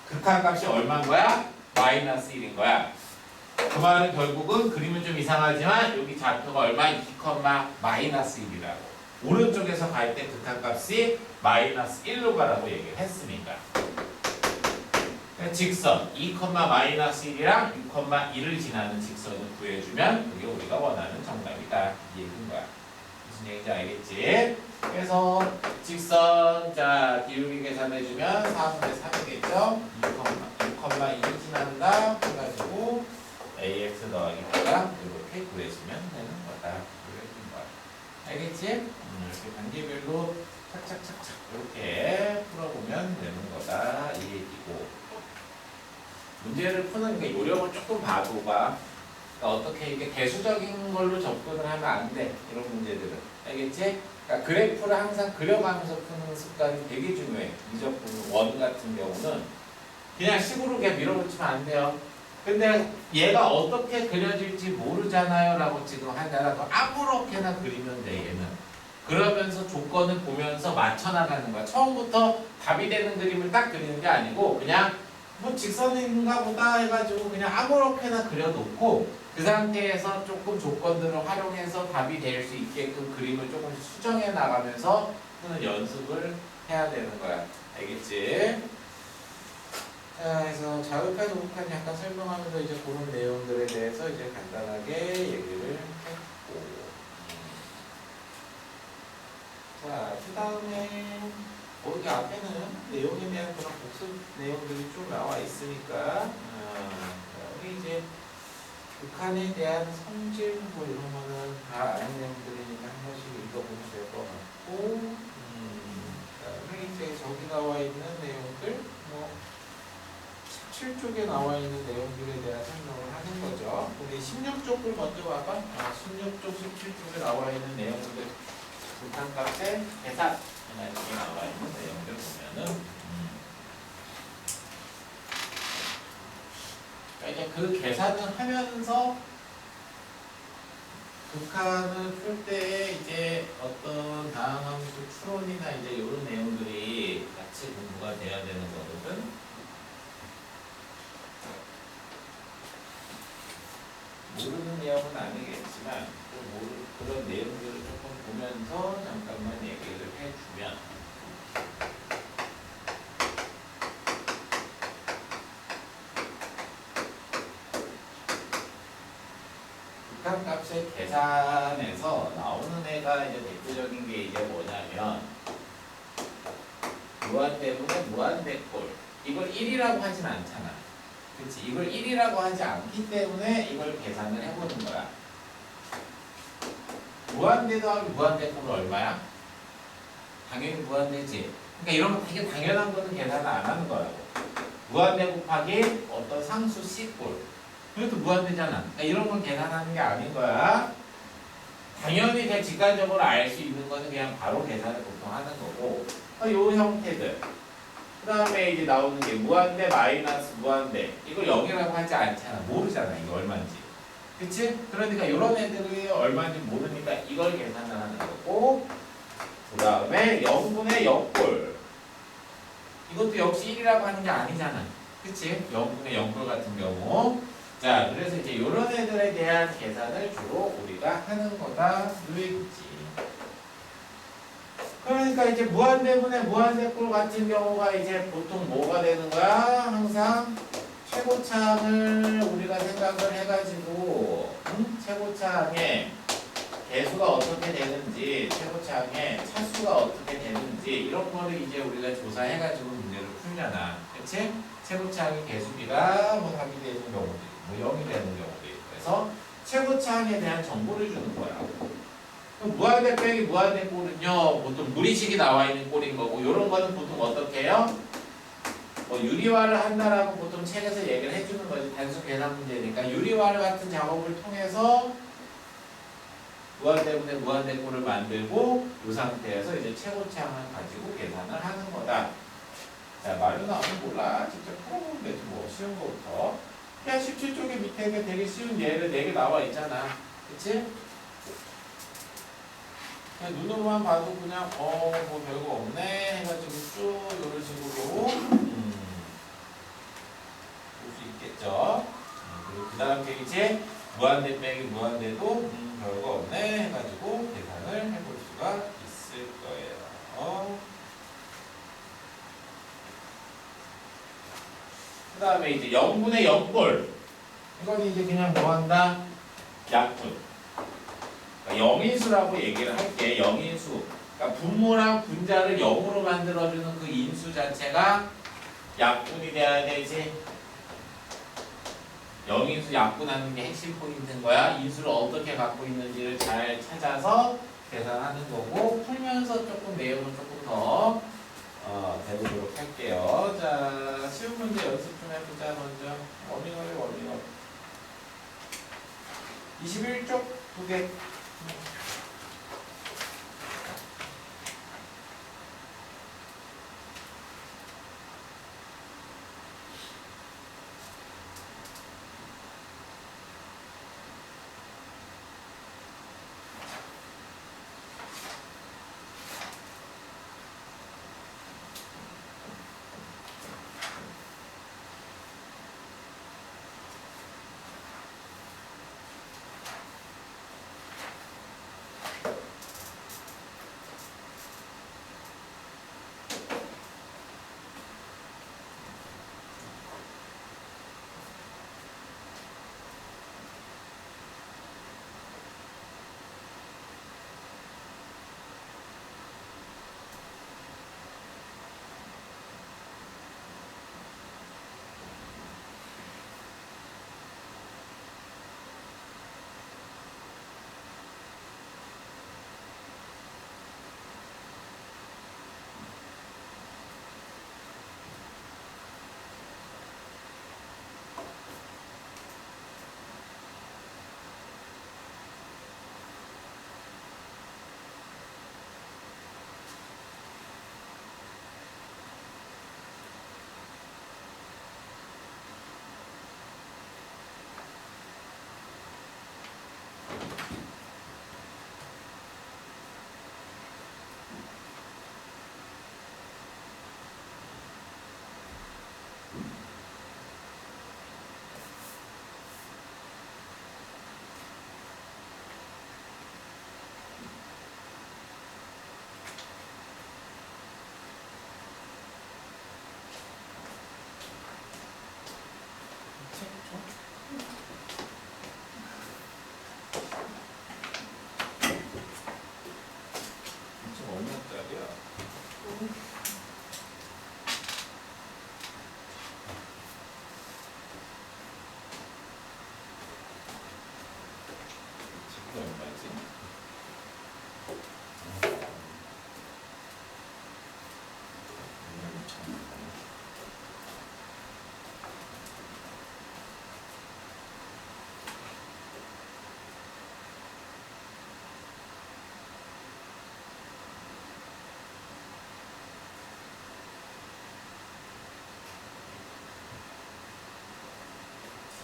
[SPEAKER 1] 극한값이 얼마인 거야? 마이너스 1인 거야. 그 말은 결국은 그림은 좀 이상하지만 여기 좌표가 얼마? 2, 마이너스 1이라고. 오른쪽에서 갈 때 극한값이 마이너스 1로 가라고 얘기를 했으니까. 직선 2, 마이너스 1이랑 6,1을 지나는 직선을 구해주면 그게 우리가 원하는 정답이다. 이 얘기인 거야. 무슨 얘기인지 알겠지? 그래서 직선 자 기울기 계산해주면 4분의 3이겠죠? 6,2 지난다 해가지고 ax 더하기 b가 이렇게 구해주면 되는 거다. 이렇게 거야. 알겠지? 이렇게 단계별로 착착착착 이렇게 풀어보면 되는 거다. 이 얘기고. 문제를 푸는 게 요령을 조금 봐줘봐. 그러니까 어떻게 이렇게 개수적인 걸로 접근을 하면 안 돼. 이런 문제들은. 알겠지? 그러니까 그래프를 항상 그려가면서 푸는 습관이 되게 중요해. 미적분 원 같은 경우는 그냥 식으로 그냥 밀어붙이면 안 돼요. 근데 얘가 어떻게 그려질지 모르잖아요 라고 지금 하잖아. 아무렇게나 그리면 돼 얘는. 그러면서 조건을 보면서 맞춰나가는 거야. 처음부터 답이 되는 그림을 딱 그리는 게 아니고 그냥 뭐 직선인가 보다 해가지고 그냥 아무렇게나 그려놓고 그 상태에서 조금 조건들을 활용해서 답이 될 수 있게끔 그림을 조금 수정해 나가면서 푸는 연습을 해야 되는 거야. 알겠지? 자, 그래서 자극한, 우극한 약간 설명하면서 이제 그런 내용들에 대해서 이제 간단하게 얘기를 했고. 자, 그 다음에 거기 앞에는 내용에 대한 그런 복습 내용들이 쭉 나와 있으니까 여기 이제 북한에 대한 성질 뭐 이런 거는 다 아는 내용들이니까 한 번씩 읽어보면 될 것 같고 그다음에 이제 저기 나와 있는 내용들 뭐 17쪽에 나와 있는 내용들에 대한 설명을 하는 거죠. 우리 16쪽을 먼저 봐봐. 16쪽, 17쪽에 나와 있는 내용들 극한값의 계산 이렇게 나와 있는 내용들 보면은 그러니까 이제 그 계산을 하면서 극한을 풀 때 이제 어떤 다항함수 추론이나 이제 이런 내용들이 같이 공부가 돼야 되는 거거든. 모르는 내용은 아니겠지만 그런 내용들을 조금 보면서 잠깐만 얘기를 해주면 극한값의 계산에서 나오는 애가 이제 대표적인 게 이제 뭐냐면 무한 때문에 무한대꼴 이걸 1이라고 하진 않잖아. 그렇지? 이걸 1이라고 하지 않기 때문에 이걸 계산을 해보는 거야. 무한대 더하기 무한대꼴은 얼마야? 당연히 무한대지. 그러니까 이런 거 되게 당연한 거는 계산을 안 하는 거라고. 무한대 곱하기 어떤 상수 C꼴. 이것도 무한대잖아. 그러니까 이런 건 계산하는 게 아닌 거야. 당연히 그냥 직관적으로 알 수 있는 거는 그냥 바로 계산을 보통 하는 거고. 요 형태들. 그 다음에 이제 나오는 게 무한대 마이너스 무한대. 이걸 0이라고 하지 않잖아. 모르잖아. 이거 얼마인지. 그치? 그러니까 이런 애들이 얼마인지 모르니까 이걸 계산을 하는 거고. 그 다음에 0분의 0꼴. 이것도 역시 1이라고 하는 게 아니잖아. 그치? 0분의 0꼴 같은 경우. 자, 그래서 이제 이런 애들에 대한 계산을 주로 우리가 하는 거다. 이 얘기지. 그러니까 이제 무한대분의 무한대꼴 같은 경우가 이제 보통 뭐가 되는 거야? 항상 최고차항을 우리가 생각을 해가지고 최고차항의 개수가 어떻게 되는지 최고차항의 차수가 어떻게 되는지 이런 거를 이제 우리가 조사해가지고 문제를 풀잖아. 그치? 최고차항의 개수비가 뭐 답이 되는 경우도 있고 뭐 0이 되는 경우도 있고 그래서 최고차항에 대한 정보를 주는 거야. 무한대 빼기 무한대 꼴은요 보통 무리식이 나와 있는 꼴인 거고 이런 거는 보통 어떻게 해요? 뭐 유리화를 한다라고 보통 책에서 얘기를 해주는 거지. 단순 계산 문제니까 유리화 같은 작업을 통해서 무한대분의 무한대꼴을 만들고 이 상태에서 이제 최고차항을 가지고 계산을 하는 거다. 자, 말로 나오면 몰라. 직접 풀어보면 되지 뭐. 쉬운 거부터. 야, 17쪽에 밑에 되게 쉬운 예를 4개 나와 있잖아. 그치? 그냥 눈으로만 봐도 그냥 뭐 별거 없네 해가지고 쭉 이런 식으로 볼 수 있겠죠. 그리고 그 다음 페이지에 무한대 빼기 무한대도 별거 없네 해가지고 계산을 해볼 수가 있을 거예요. 그 다음에 이제 0분의 0꼴 이건 이제 그냥 뭐 한다? 약분. 그러니까 영인수라고 얘기를 할게. 영인수. 그러니까 분모랑 분자를 0으로 만들어주는 그 인수 자체가 약분이 돼야 되지. 영인수 약분하는 게 핵심 포인트인 거야. 인수를 어떻게 갖고 있는지를 잘 찾아서 계산하는 거고 풀면서 조금 내용을 조금 더 배우도록 할게요. 자, 쉬운 문제 연습 좀 해보자. 먼저 워밍업 21쪽 2개.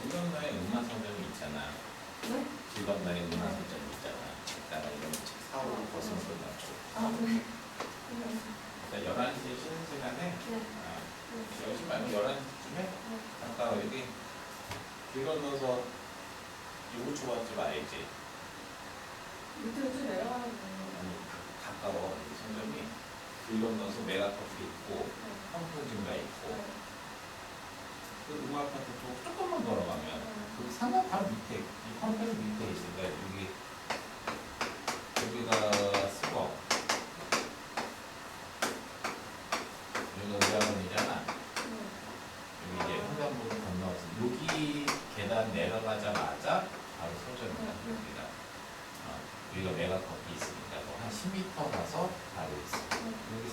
[SPEAKER 1] 즐겁나의 문화성점이 있잖아.
[SPEAKER 2] 네?
[SPEAKER 1] 즐겁나의 문화성점이 있잖아. 이따가 이런 사고로 벗어서 나고.
[SPEAKER 2] 아, 네.
[SPEAKER 1] 일단 11시에 쉬는 시간에
[SPEAKER 2] 네.
[SPEAKER 1] 열시 말고 11시쯤에 아까 여기 길 건너서 유부초밥집 알지?
[SPEAKER 2] 밑으로 쭉 내려가는 거.
[SPEAKER 1] 아니 가까워. 이 성점이 길 건너서 메가커피 있고 펑크진가 있고 그 우아파트 쪽 조금만 걸어가면 그 상가 바로 밑에 이 컴플렉스 밑에 있으니까 여기가 수거 여기가 의학원이잖아. 여기 이제 횡단보도 건너서 여기 계단 내려가자마자 바로 서점이야.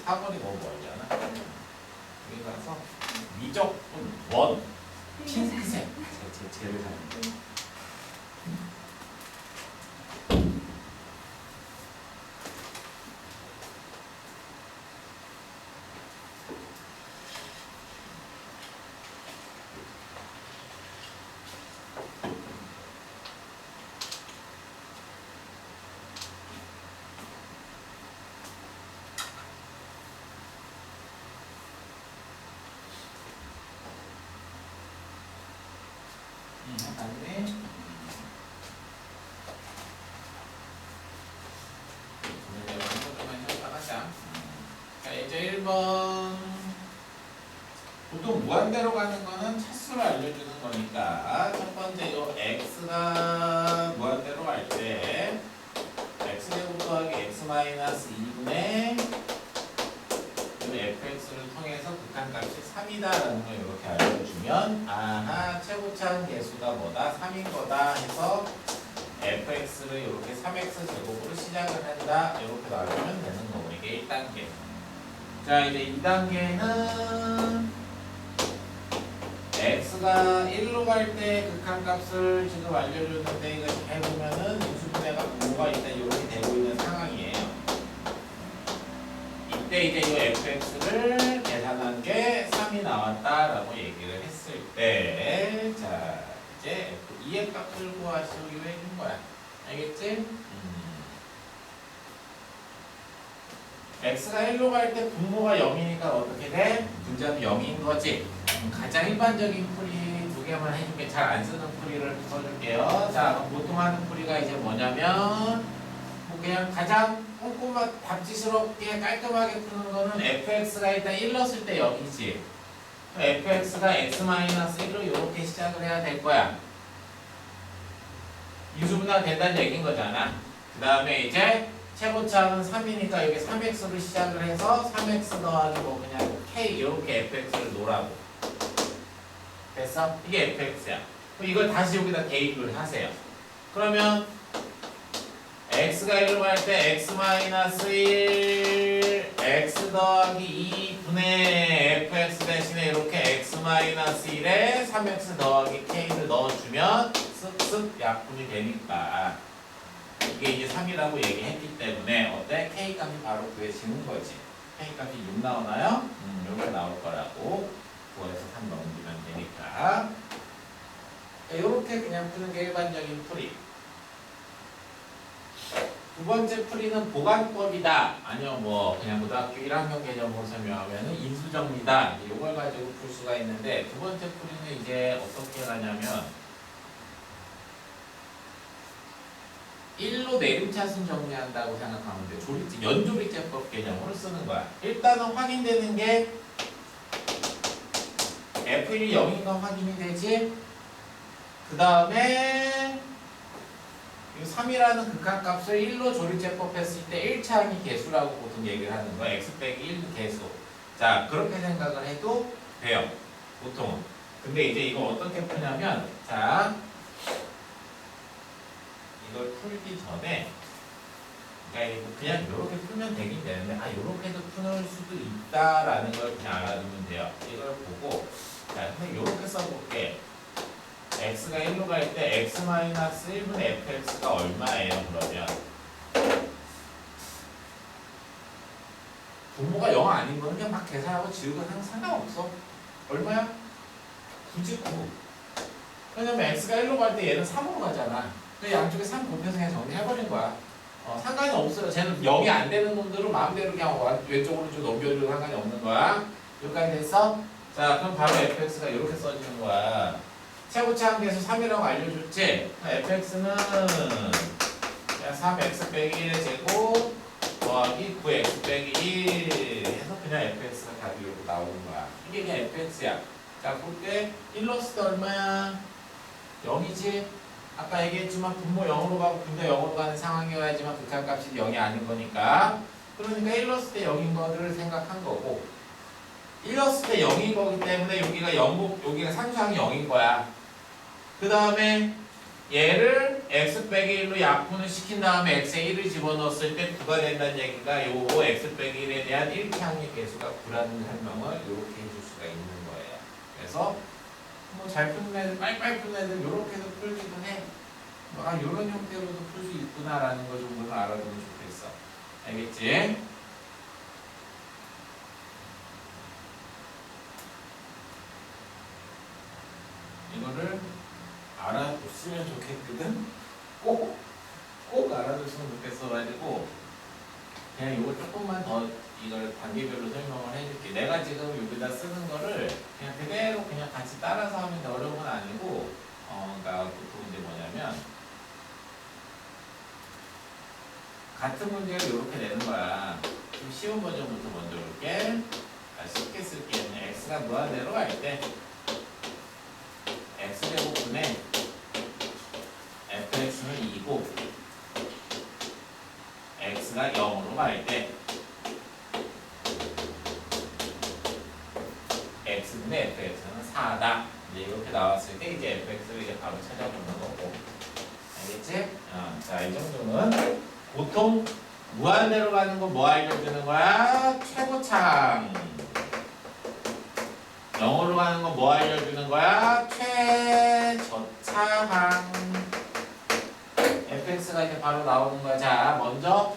[SPEAKER 1] 4번이 너무 멀잖아. 여기 가서 미적분 원 핑크색 제를 사는 맞네. 자, 이제 1번. 보통 무한대로 가는 거는 차수를 알려주는 거니까 첫 번째 요 x가 무한대로 갈 때 x제곱 더하기 x 마이너스 2분의 fx를 통해서 극한값이 3이다라는 걸 이렇게 알려주면 아하 최고차항 계수가 뭐다? 3인 거다 해서 fx를 이렇게 3x 제곱으로 시작을 한다 이렇게 나오면 되는 거고 이게 1단계. 자 이제 2단계는 x가 1로 갈 때 극한값을 지금 알려줬는데 이거 잘 보면은 인수분해가 분모가 일단 이렇게 되고 있는 상황이에요. 이때 이제 이 fx를 계산한 게 3이 나왔다라고 얘기를 했을 때, 자 이제 f2의 값을 구하시기로 해준 거야. 알겠지? x가 1로 갈 때 분모가 0이니까 어떻게 돼? 분자는 0인 거지. 가장 일반적인 풀이 두 개만 해줄게. 잘 안 쓰는 풀이를 써줄게요. 자, 그럼 보통 하는 풀이가 이제 뭐냐면 뭐 그냥 가장 꼼꼼하게 답지스럽게 깔끔하게 푸는 거는 fx가 일단 1 넣었을 때 0이지. fx가 x-1로 이렇게 시작을 해야 될 거야. 인수분해가 된다는 얘기인 거잖아. 그 다음에 이제 최고차는 3이니까 여기 3x로 시작을 해서 3x 더하기 뭐 그냥 k 이렇게 fx를 놓으라고. 됐어? 이게 fx야. 그럼 이걸 다시 여기다 대입을 하세요. 그러면 x가 1로 갈 때 x-1 x 더하기 2분의 fx 대신에 이렇게 x-1에 3x 더하기 k를 넣어주면 쓱쓱 약분이 되니까 이게 이제 3이라고 얘기했기 때문에 어때? k 값이 바로 구해지는 거지. k 값이 6 나오나요? 이렇게 나올 거라고 9에서 3 넘기면 되니까 이렇게 그냥 푸는 게 일반적인 풀이. 두 번째 풀이는 보관법이다. 아니요, 뭐 그냥 고등학교 1학년 개념으로 설명하면 인수정리다. 이걸 가지고 풀 수가 있는데 두 번째 풀이는 이제 어떻게 가냐면 1로 내림차순 정리한다고 생각하면 돼. 조립제, 연조립제법 개념으로 쓰는 거야. 일단은 확인되는 게 F1이 0인 건 확인이 되지. 그 다음에 3이라는 극한값을 1로 조립제법 했을 때 1차항이 개수라고 보통 얘기를 하는 거야. x 빼기 1 개수. 자, 그렇게 생각을 해도 돼요. 보통은. 근데 이제 이거 어떻게 푸냐면, 자, 이걸 풀기 전에, 그러니까 그냥 이렇게 풀면 되긴 되는데, 아, 이렇게도 풀 수도 있다라는 걸 그냥 알아두면 돼요. 이걸 보고, 자, 근데 이렇게 써볼게. x가 1로 갈 때 x-1분의 fx가 얼마예요? 그러면 분모가 0 아닌 거는 그냥 막 계산하고 지우고 상관없어. 얼마야? 99. 왜냐면 x가 1로 갈 때 얘는 3으로 가잖아. 그 양쪽에 3 곱해서 그냥 정리해버린 거야. 상관이 없어요. 쟤는 0이 안 되는 놈들은 마음대로 그냥 왼쪽으로 좀 넘겨줘도 상관이 없는 거야. 여기까지 됐어? 자, 그럼 바로 fx가 이렇게 써지는 거야. 최고차항 계수 3이라고 알려줬지? fx는 그냥 3x 빼기 1의 제곱 더하기 9x 빼기 1 해서 그냥 fx가 답이 이렇게 나오는 거야. 이게 그냥 fx야. 자, 볼게. 1 넣었을 때 얼마야? 0이지? 아까 얘기했지만 분모 0으로 가고 분모 0으로 가는 상황이어야지만 극한값이 0이 아닌 거니까. 그러니까 1 넣었을 때 0인 거를 생각한 거고 1 넣었을 때 0인 거기 때문에 여기가 0곱, 여기가 상수항이 0인 거야. 그 다음에 얘를 x 빼기 1로 약분을 시킨 다음에 x에 1을 집어넣었을 때 9가 된다는 얘기가 요 x 빼기 1에 대한 1차항의 개수가 9라는 설명을 이렇게 해줄 수가 있는 거예요. 그래서 뭐 잘 푸는 애들, 빨리빨리 푸는 애들 이렇게도 풀기도 해. 뭐, 아, 요런 형태로도 풀 수 있구나라는 거 정도는 알아두면 좋겠어. 알겠지? 이거를 알아뒀으면 좋겠거든? 꼭 알아뒀으면 좋겠어가지고 그냥 이거 조금만 더 이걸 단계별로 설명을 해줄게. 내가 지금 여기다 쓰는 거를 그냥 그대로 그냥 같이 따라서 하면 더 어려운 건 아니고 그러니까 보통 이제 뭐냐면 같은 문제를 이렇게 내는 거야. 좀 쉬운 버전부터 먼저 볼게. 쉽게 쓸게. 그냥 x가 무한대로 갈 때 x제곱분의 fx는 2고 x가 0으로 갈 때 x분의 fx는 4다. 이제 이렇게 나왔을 때 이제 fx를 이제 바로 찾아보는 거고. 알겠지? 자, 이 정도는 보통 무한대로 가는 거 뭐 알려주는 거야? 최고창. 0으로 가는 거 뭐 알려주는 거야? 최저차항. fx가 이제 바로 나오는 거야. 자, 먼저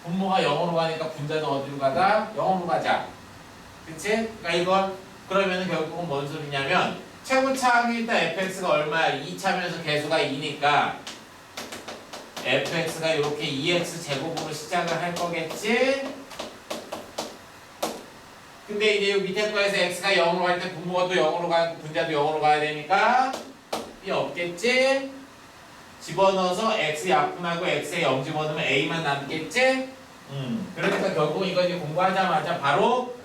[SPEAKER 1] 분모가 0으로 가니까 분자는 어디로 가자? 0으로 가자. 그치? 그러니까 이건 그러면은 결국은 뭔 소리냐면 최고차항이 일단 fx가 얼마야? 2차면서 개수가 2니까 fx가 이렇게 2x 제곱으로 시작을 할 거겠지? 근데 이제 이 밑에 거에서 x가 0으로 갈 때 분모가 또 0으로 가고 분자도 0으로 가야 되니까 이 없겠지? 집어넣어서 x 약분하고 x에 0 집어넣으면 a만 남겠지? 그러니까 결국 이거 이제 공부하자마자 바로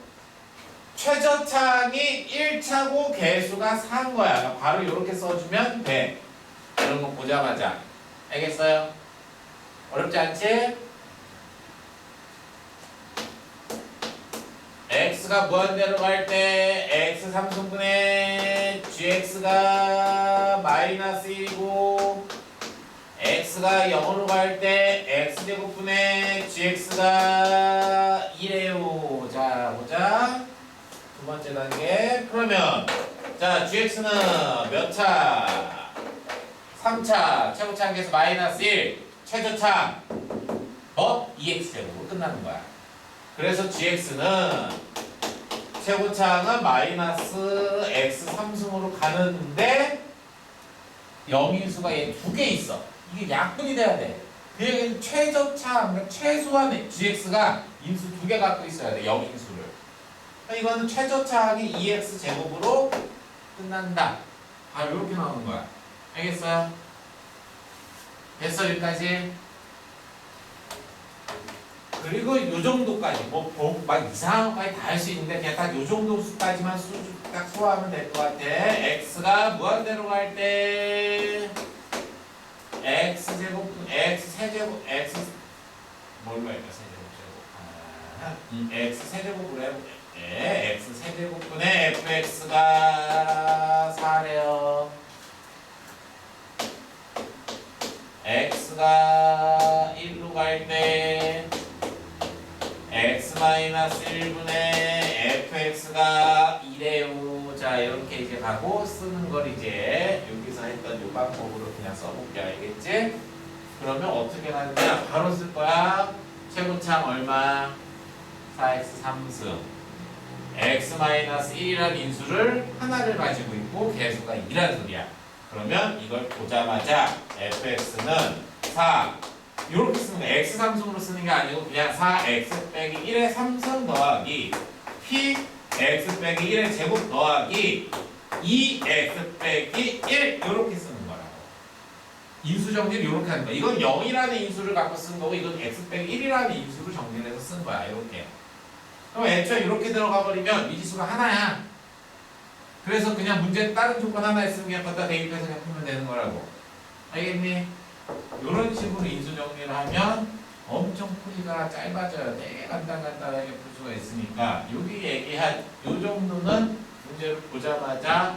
[SPEAKER 1] 최저차항이 1차고 개수가 4인 거야. 바로 이렇게 써주면 돼. 이런 거 보자마자. 알겠어요? 어렵지 않지? x가 무한대로 갈 때 x 3승분의 gx가 마이너스 1이고 x가 0으로 갈 때 x제곱분의 gx가 2래요. 자, 보자. 두 번째 단계. 그러면 자, gx는 몇 차? 3차. 최고차항에서 마이너스 1. 최저차항. 2x제곱으로 끝나는 거야. 그래서 gx는 최고차항은 마이너스 x 3승으로 가는데 영인수가 얘 두 개 있어. 이게 약분이 돼야 돼. 그 얘기는 최저차항, 그러니까 최소한 gx가 인수 두 개 갖고 있어야 돼. 영인수를. 그러니까 이거는 최저차항이 2x 제곱으로 끝난다. 이렇게 나오는 거야. 알겠어요? 됐어, 여기까지? 그리고 요 정도까지 막 이상한 것까지 다 할 수 있는데 그냥 딱 요 정도 수까지만 딱 소화하면 될 것 같아. x가 무한대로 갈 때 x 제곱 x 세제곱 x 뭘로 할까? 세제곱 x 세제곱으로 해볼게. x 세제곱분의 fx가 4래요. x가 1로 갈 때 x-1분의 fx가 2래요. 자, 이렇게 이제 가고 쓰는 걸 이제 여기서 했던 요 방법으로 그냥 써볼게. 알겠지? 그러면 어떻게 하느냐? 바로 쓸 거야. 최고차항 얼마? 4x 3승. x-1이라는 인수를 하나를 가지고 있고 개수가 2라는 소리야. 그러면 이걸 보자마자 fx는 4. 이렇게 쓰는 거야. x 3승으로 쓰는 게 아니고 그냥 4x 빼기 1의 3승 더하기 p x 빼기 1의 제곱 더하기 2x 빼기 1 이렇게 쓰는 거라고. 인수 정리를 이렇게 하는 거야. 이건 0이라는 인수를 갖고 쓴 거고 이건 x 빼기 1이라는 인수를 정리를 해서 쓴 거야. 이렇게. 그럼 애초에 이렇게 들어가 버리면 미지수가 하나야. 그래서 그냥 문제 다른 조건 하나 있으면 그냥 갖다 대입해서 그냥 풀면 되는 거라고. 알겠니? 이런 식으로 인수 정리를 하면 엄청 풀이가 짧아져요. 되게 간단하게 풀 수가 있으니까 여기 얘기한 요 정도는 문제를 보자마자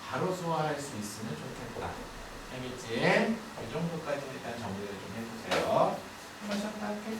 [SPEAKER 1] 바로 소화할 수 있으면 좋겠다. 알겠지? 이 정도까지 일단 정리를 좀 해주세요. 한번 쉬었다 할게.